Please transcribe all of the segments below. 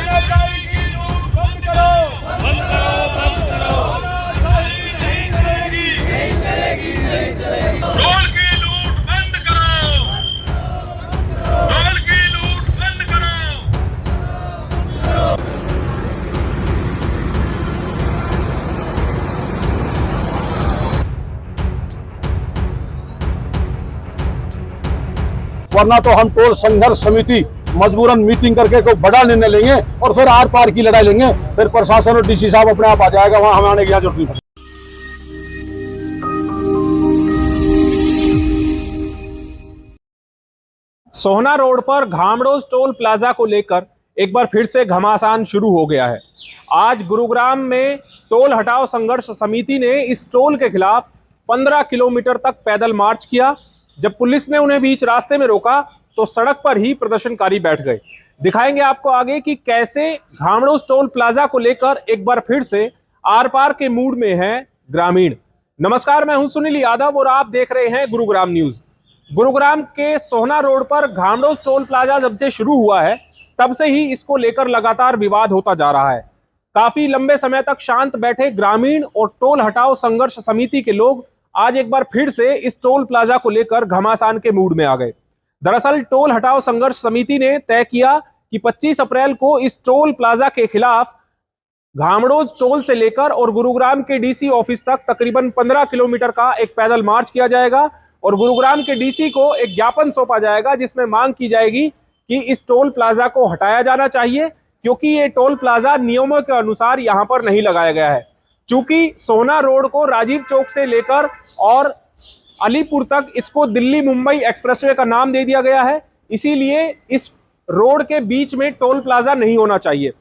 तानाशाही की लूट बंद करो, बंद करो, बंद करो। तानाशाही नहीं चलेगी, नहीं चलेगी, नहीं चलेगी। टोल की लूट बंद करो, टोल की लूट बंद करो। वरना तो हम टोल संघर्ष समिति मजबूरन मीटिंग करके कोई बड़ा निर्णय लेंगे और फिर आर पार की लड़ाई लेंगे। फिर प्रशासन और डीसी साहब अपने आप आ जाएगा, वहां हमें आने की जरूरत नहीं। सोहना रोड पर घामड़ोज टोल प्लाजा को लेकर एक बार फिर से घमासान शुरू हो गया है। आज गुरुग्राम में टोल हटाओ संघर्ष समिति ने इस टोल के खिलाफ 15 किलोमीटर तक पैदल मार्च किया। जब पुलिस ने उन्हें बीच रास्ते में रोका तो सड़क पर ही प्रदर्शनकारी बैठ गए। दिखाएंगे आपको आगे कि कैसे घामड़ोज टोल प्लाजा को लेकर एक बार फिर से आर पार के मूड में है ग्रामीण। नमस्कार, मैं हूं सुनील यादव और आप देख रहे हैं गुरुग्राम न्यूज। गुरुग्राम के सोहना रोड पर घामड़ोज टोल प्लाजा जब से शुरू हुआ है तब से ही इसको लेकर लगातार विवाद होता जा रहा है। काफी लंबे समय तक शांत बैठे ग्रामीण और टोल हटाओ संघर्ष समिति के लोग आज एक बार फिर से इस टोल प्लाजा को लेकर घमासान के मूड में आ गए। दरअसल टोल हटाओ संघर्ष समिति ने तय किया कि 25 अप्रैल को इस टोल प्लाजा के खिलाफ घामड़ोज टोल से लेकर और गुरुग्राम के डीसी ऑफिस तक तकरीबन 15 किलोमीटर का एक पैदल मार्च किया जाएगा और गुरुग्राम के डीसी को एक ज्ञापन सौंपा जाएगा जिसमें मांग की जाएगी कि इस टोल प्लाजा को हटाया जाना चाहिए, क्योंकि ये टोल प्लाजा नियमों के अनुसार यहां पर नहीं लगाया गया है। चूंकि सोहना रोड को राजीव चौक से लेकर और अलीपुर तक इसको दिल्ली मुंबई एक्सप्रेसवे का नाम दे दिया गया है, इसीलिए इस रोड के बीच में टोल प्लाजा नहीं होना चाहिए।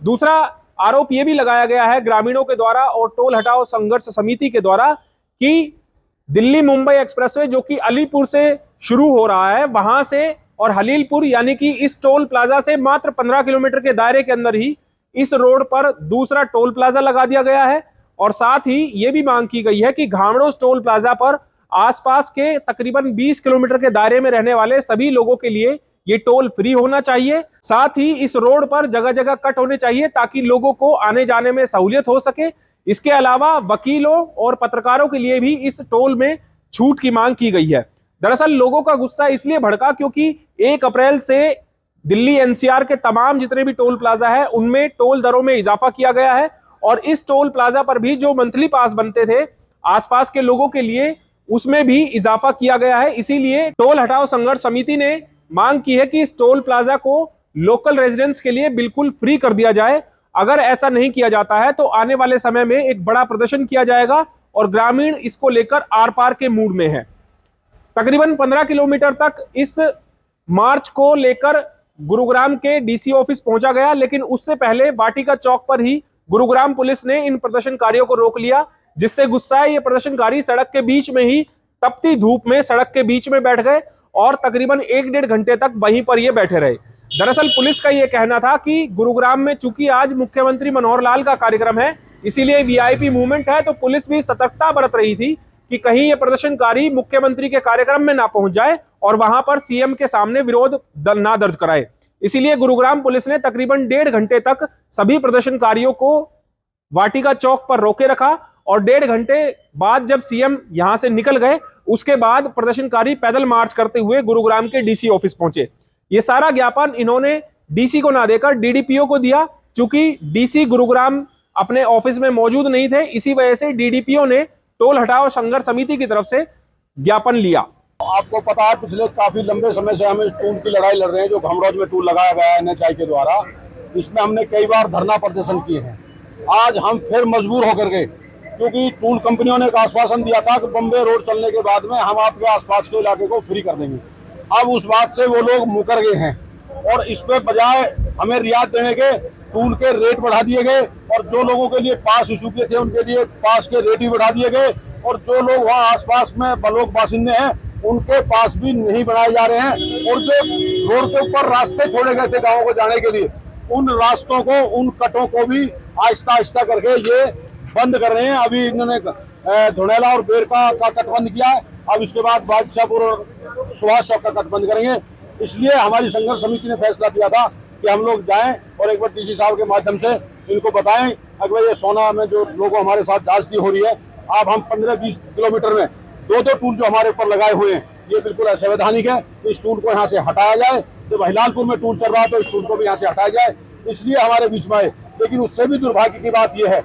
दूसरा आरोप यह भी लगाया गया है ग्रामीणों के द्वारा और टोल हटाओ संघर्ष समिति के द्वारा कि दिल्ली मुंबई एक्सप्रेसवे जो कि अलीपुर से शुरू हो रहा है, वहां से और हलीलपुर यानी कि इस टोल प्लाजा से मात्र 15 किलोमीटर के दायरे के अंदर ही इस रोड पर दूसरा टोल प्लाजा लगा दिया गया है। और साथ ही यह भी मांग की गई है कि घामड़ोज टोल प्लाजा पर आसपास के तकरीबन 20 किलोमीटर के दायरे में रहने वाले सभी लोगों के लिए ये टोल फ्री होना चाहिए। साथ ही इस रोड पर जगह जगह कट होने चाहिए ताकि लोगों को आने जाने में सहूलियत हो सके। इसके अलावा वकीलों और पत्रकारों के लिए भी इस टोल में छूट की मांग की गई है। दरअसल लोगों का गुस्सा इसलिए भड़का क्योंकि 1 अप्रैल से दिल्ली एनसीआर के तमाम जितने भी टोल प्लाजा है उनमें टोल दरों में इजाफा किया गया है और इस टोल प्लाजा पर भी जो मंथली पास बनते थे आसपास के लोगों के लिए उसमें भी इजाफा किया गया है। इसीलिए टोल हटाओ संघर्ष समिति ने मांग की है कि इस टोल प्लाजा को लोकल रेजिडेंट्स के लिए बिल्कुल फ्री कर दिया जाए। अगर ऐसा नहीं किया जाता है तो आने वाले समय में एक बड़ा प्रदर्शन किया जाएगा और ग्रामीण इसको लेकर आर पार के मूड में है। तकरीबन 15 किलोमीटर तक इस मार्च को लेकर गुरुग्राम के डीसी ऑफिस पहुंचा गया, लेकिन उससे पहले वाटिका चौक पर ही गुरुग्राम पुलिस ने इन प्रदर्शनकारियों को रोक लिया, जिससे गुस्साए ये प्रदर्शनकारी सड़क के बीच में ही तपती धूप में सड़क के बीच में बैठ गए और तकरीबन 1-1.5 घंटे तक वहीं पर ये बैठे रहे। दरअसल पुलिस का ये कहना था कि गुरुग्राम में चूंकि आज मुख्यमंत्री मनोहर लाल का कार्यक्रम है, इसीलिए वीआईपी मूवमेंट है, तो पुलिस भी सतर्कता बरत रही थी कि कहीं ये प्रदर्शनकारी मुख्यमंत्री के कार्यक्रम में ना पहुंच जाए और वहां पर सीएम के सामने विरोध ना दर्ज कराए। इसीलिए गुरुग्राम पुलिस ने तकरीबन 1.5 घंटे तक सभी प्रदर्शनकारियों को वाटिका चौक पर रोके रखा और 1.5 घंटे बाद जब सीएम यहां से निकल गए उसके बाद प्रदर्शनकारी पैदल मार्च करते हुए गुरुग्राम के डीसी ऑफिस पहुंचे। ये सारा ज्ञापन इन्होंने डीसी को ना देकर डीडीपीओ को दिया। चूंकि डीसी गुरुग्राम अपने ऑफिस में मौजूद नहीं थे, इसी वजह से डीडीपीओ ने टोल हटाओ संघर्ष समिति की तरफ से ज्ञापन लिया। आपको पता है पिछले काफी लंबे समय से हम इस टूल की लड़ाई लड़ रहे हैं जो घामड़ोज में टूल लगाया गया है एनएचआई के द्वारा। इसमें हमने कई बार धरना प्रदर्शन किए हैं। आज हम फिर मजबूर होकर के, क्योंकि टूल कंपनियों ने एक आश्वासन दिया था कि बम्बे रोड चलने के बाद में हम आपके आसपास के इलाके को फ्री कर देंगे। अब उस बात से वो लोग मुकर गए हैं और इस पे बजाय हमें रियायत देने के टूल के रेट बढ़ा दिए गए और जो लोगों के लिए पास इशू किए थे उनके लिए पास के रेट भी बढ़ा दिए गए और जो लोग वहाँ आसपास में लोग बासिंदे हैं उनके पास भी नहीं बनाए जा रहे हैं। और जो रोड के ऊपर रास्ते छोड़े गए थे गाँव को जाने के लिए, उन रास्तों को, उन कटों को भी आहिस्ता आहिस्ता करके ये बंद कर रहे हैं। अभी इन्होंने धुनेला और बेरका का कट बंद किया है, अब इसके बाद बादशाहपुर और सुभाष चौक का कट बंद करेंगे। इसलिए हमारी संघर्ष समिति ने फैसला किया था कि हम लोग जाएं और एक बार डीसी साहब के माध्यम से इनको बताएं कि भाई ये सोना में जो लोगों हमारे साथ जांच हो रही है, अब हम 15-20 किलोमीटर में 2-2 टूल जो हमारे ऊपर लगाए हुए हैं, ये बिल्कुल असंवैधानिक है। तो इस टूल को यहाँ से हटाया जाए। जब हिलालपुर में टूल चल रहा है तो इस टूल को भी यहाँ से हटाया जाए, इसलिए हमारे बीच में आए। लेकिन उससे भी दुर्भाग्य की बात यह है,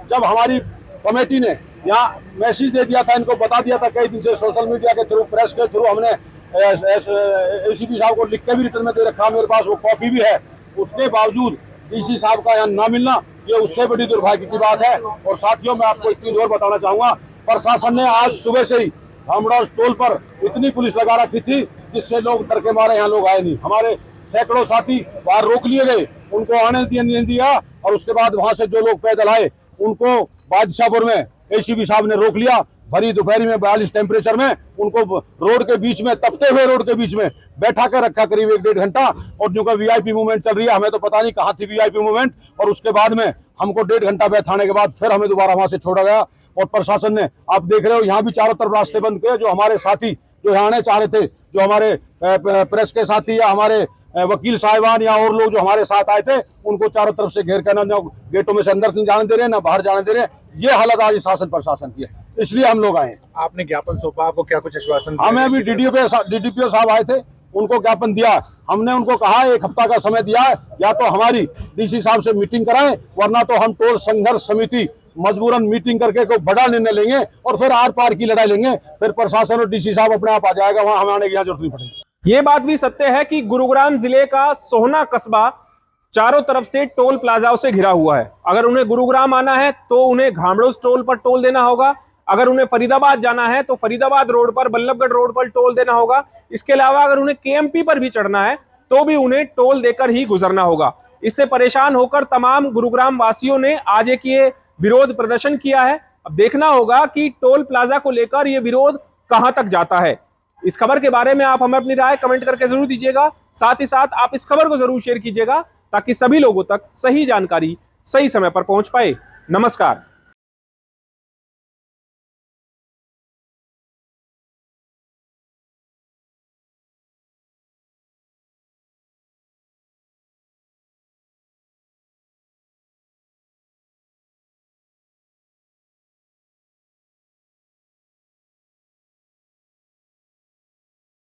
जब हमारी कमेटी ने यहाँ मैसेज दे दिया था, इनको बता दिया था कई दिन से, सोशल मीडिया के थ्रू, प्रेस के थ्रू, हमने एसीपी साहब को लिख के भी रिटर्न में दे रखा, मेरे पास वो कॉपी भी है। उसके बावजूद डीसी साहब का यहाँ ना मिलना, ये उससे बड़ी दुर्भाग्य की बात है। और साथियों, मैं आपको एक चीज और बताना चाहूंगा, प्रशासन ने आज सुबह से ही घामड़ोस टोल पर इतनी पुलिस लगा रखी थी जिससे लोग डर के मारे यहाँ लोग आए नहीं। हमारे सैकड़ों साथी बाहर रोक लिए गए, उनको आने नहीं दिया। और उसके बाद वहां से जो लोग पैदल आए उनको बादशाहपुर में एसीपी साहब ने रोक लिया, भरी दोपहरी में 42 टेम्परेचर में उनको रोड के बीच में, तपते हुए रोड के बीच में बैठा कर रखा करीब 1-1.5 घंटा। और जो का वीआईपी मूवमेंट चल रही है, हमें तो पता नहीं कहाँ थी वीआईपी मूवमेंट। और उसके बाद में हमको 1.5 घंटा बैठाने के बाद फिर हमें दोबारा वहां से छोड़ा गया। और प्रशासन ने, आप देख रहे हो, यहाँ भी चारों तरफ रास्ते बंद किए। जो हमारे साथी जो यहाँ आने चाह रहे थे, जो हमारे प्रेस के साथी या हमारे वकील साहिबान या और लोग जो हमारे साथ आए थे, उनको चारों तरफ से घेर कर, ना गेटों में से अंदर नहीं जाने दे रहे, ना बाहर जाने दे रहे। ये हालत आज शासन प्रशासन की है, इसलिए हम लोग आए। आपने ज्ञापन सौंपा, आपको क्या कुछ आश्वासन दिया? हमें अभी डीडीपीओ साहब आए थे, उनको ज्ञापन दिया। हमने उनको कहा 1 हफ्ता का समय दिया है, या तो हमारी डीसी साहब से मीटिंग कराएं, वरना तो हम टोल संघर्ष समिति मजबूरन मीटिंग करके कोई बड़ा निर्णय लेंगे और फिर आर पार की लड़ाई लेंगे। फिर प्रशासन और डीसी साहब अपने आप आ जाएगा, वहां हमें आने की जरूरत नहीं पड़ेगी। ये बात भी सत्य है कि गुरुग्राम जिले का सोहना कस्बा चारों तरफ से टोल प्लाजाओं से घिरा हुआ है। अगर उन्हें गुरुग्राम आना है तो उन्हें घामड़ोस टोल पर टोल देना होगा। अगर उन्हें फरीदाबाद जाना है तो फरीदाबाद रोड पर, बल्लभगढ़ रोड पर टोल देना होगा। इसके अलावा अगर उन्हें केएमपी पर भी चढ़ना है तो भी उन्हें टोल देकर ही गुजरना होगा। इससे परेशान होकर तमाम गुरुग्राम वासियों ने आज एक ये विरोध प्रदर्शन किया है। अब देखना होगा कि टोल प्लाजा को लेकर ये विरोध कहां तक जाता है। इस खबर के बारे में आप हमें अपनी राय कमेंट करके जरूर दीजिएगा। साथ ही साथ आप इस खबर को जरूर शेयर कीजिएगा ताकि सभी लोगों तक सही जानकारी सही समय पर पहुंच पाए। नमस्कार।